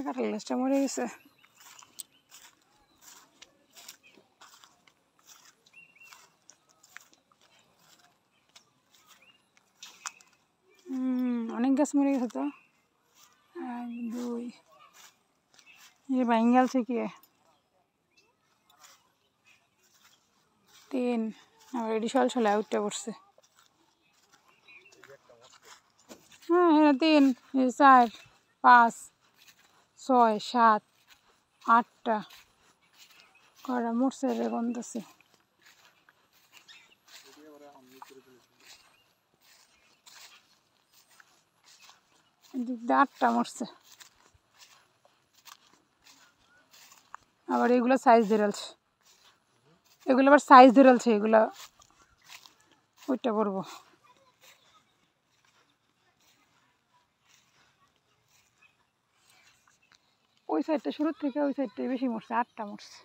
কাঁঠাল গাছটা মরে গেছে। অনেক গাছ মরে গেছে তো। 1 2 ভাঙ্গাল থেকে 3 আবার এটি সলসলে উঠতে পড়ছে। হ্যাঁ হ্যাঁ 3 4 5 6 7 8টা করা মরছে রে গন্ধছে। এদিক দিয়ে 8টা মরছে। আবার এগুলো সাইজ ধরেছে, এগুলো আবার সাইজ ধরেছে, এগুলো ওইটা করবো। ওই সাইডটা শুরুর থেকে ওই সাইডটাই বেশি মরছে, 8টা মরছে।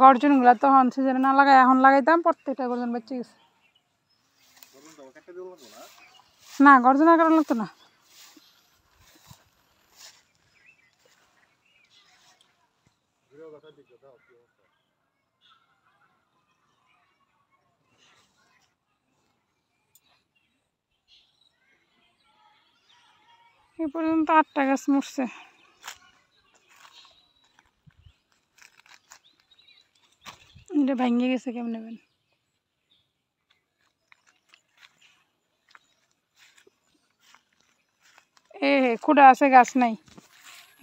গর্জনগুলো তখন সিজনে না লাগাই এখন লাগাইতাম, প্রত্যেকটা গর্জন বেঁচে গেছে। না গর্জন আর কারণ লাগতো না। এ পর্যন্ত 8টা গাছ মরছে। এটা ভেঙে গেছে কেমনে বেন। খুঁড়া আছে গাছ নাই,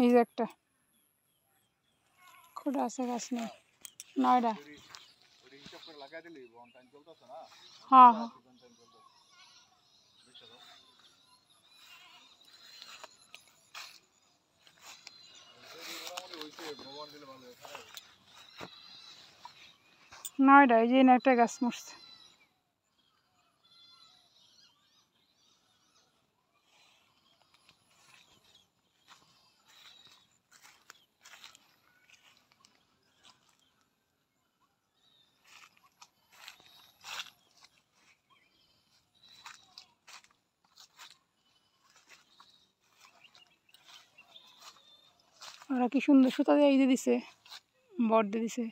এই যে একটা খুঁড়া আছে গাছ নাই। 9টা। হ্যাঁ হ্যাঁ 9টা। এই যে একটা গাছ মরছে। ওরা কি সুন্দর সুতা দিয়ে এই দিছে, বট দিয়ে দিছে।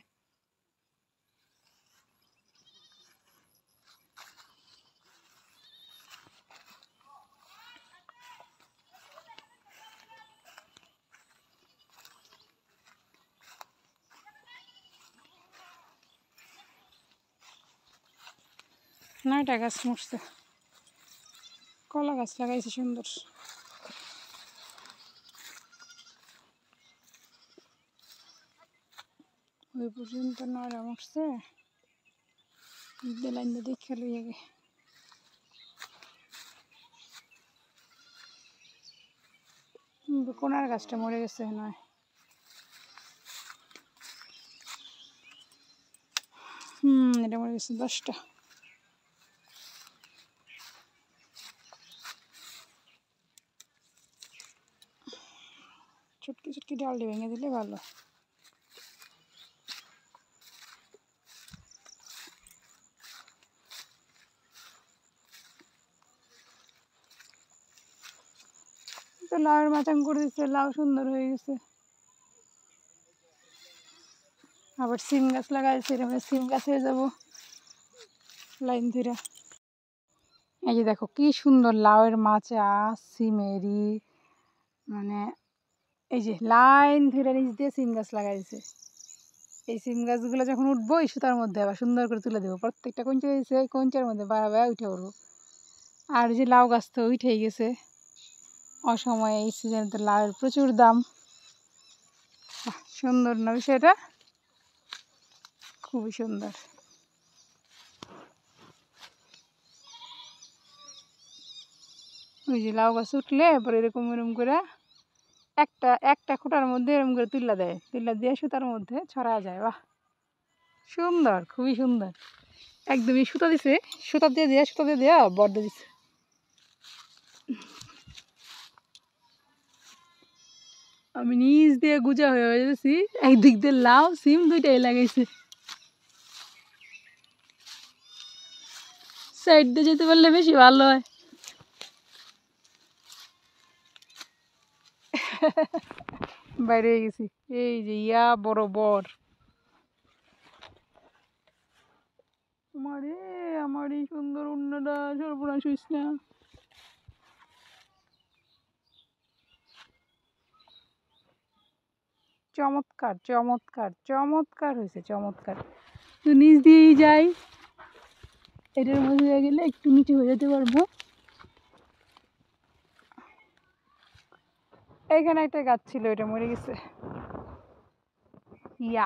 না এটা গাছ মরছে। কলা গাছ লাগাইছে সুন্দর। ওই পর্যন্ত 9টা মরছে। লাইন দেখে লইয়া গে। কোনার গাছটা মরে গেছে নয়। এটা মরে গেছে 10টা। চুটকি চুটকি ডালটি ভেঙে দিলে ভালো। তো লাউয়ের মাচাং করে দিচ্ছে, লাউ সুন্দর হয়ে গেছে। আবার সিম গাছ লাগাইছে, এরকম সিম গাছ হয়ে যাবো লাইন ধরে। এই যে দেখো কি সুন্দর লাউয়ের মাচা, সিমেরি, মানে এই যে লাইন ধরে নিচ দিয়ে সিম গাছ লাগাইছে। এই সিম গাছগুলো যখন উঠবো এই সুতার মধ্যে আবার সুন্দর করে তুলে দেবো। প্রত্যেকটা কঞ্চি দিয়েছে, কঞ্চের মধ্যে বায়া বায়া উঠে পড়বো। আর যে লাউ গাছ তো উঠেই গেছে। অসময়ে এই সিজনে তো লাউয়ের প্রচুর দাম। সুন্দর না বিষয়টা, খুবই সুন্দর। ওই যে লাউ গাছ উঠলে এরপর এরকম এরকম করে একটা একটা খোঁটার মধ্যে এরকম করে তুল্লা দেয়, তুল্লা দিয়ে সুতার মধ্যে ছড়া যায়। বাহ সুন্দর, খুবই সুন্দর। একদমই সুতা দিছে, সুতা দিয়ে দেওয়া বর্দ দিছে। আমি নিজ দিয়ে গুজা হয়ে যাচ্ছি। একদিক দিয়ে লাউ সিম দুইটাই লাগাইছে। সাইড দিয়ে যেতে পারলে বেশি ভালো হয়। বাইরে হয়ে গেছি। এই যে ইয়া বড় বর আমারে, আমার এই সুন্দর উন্নটা সর্বনাশ হইস না। চমৎকার চমৎকার চমৎকার হয়েছে, চমৎকার। তো নিচ দিয়েই যাই, এটার মধ্যে গেলে একটু নিচে হয়ে যেতে পারবো। এখানে একটা গাছ ছিল, এটা মরে গেছে। ইয়া